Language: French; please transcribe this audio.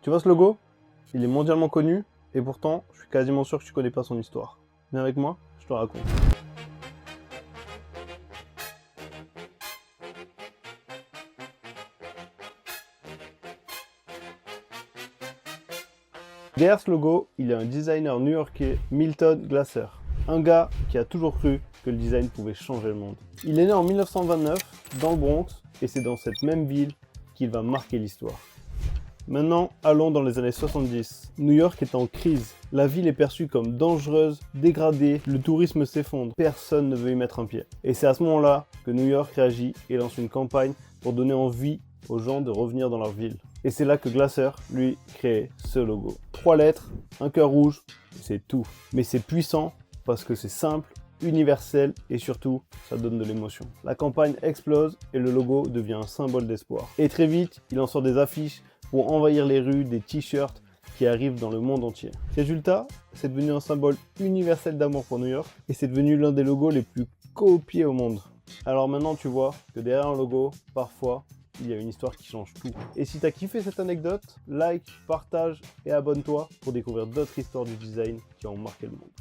Tu vois ce logo? Il est mondialement connu, et pourtant, je suis quasiment sûr que tu connais pas son histoire. Viens avec moi, je te raconte. Derrière ce logo, il y a un designer new-yorkais, Milton Glaser. Un gars qui a toujours cru que le design pouvait changer le monde. Il est né en 1929 dans le Bronx et c'est dans cette même ville qu'il va marquer l'histoire. Maintenant, allons dans les années 70. New York est en crise. La ville est perçue comme dangereuse, dégradée, le tourisme s'effondre, personne ne veut y mettre un pied. Et c'est à ce moment-là que New York réagit et lance une campagne pour donner envie aux gens de revenir dans leur ville. Et c'est là que Glaser, lui, crée ce logo. 3 lettres, un cœur rouge, c'est tout. Mais c'est puissant parce que c'est simple, universel et surtout, ça donne de l'émotion. La campagne explose et le logo devient un symbole d'espoir. Et très vite, il en sort des affiches pour envahir les rues, des t-shirts qui arrivent dans le monde entier. Résultat, c'est devenu un symbole universel d'amour pour New York et c'est devenu l'un des logos les plus copiés au monde. Alors maintenant, tu vois que derrière un logo, parfois, il y a une histoire qui change tout. Et si t'as kiffé cette anecdote, like, partage et abonne-toi pour découvrir d'autres histoires du design qui ont marqué le monde.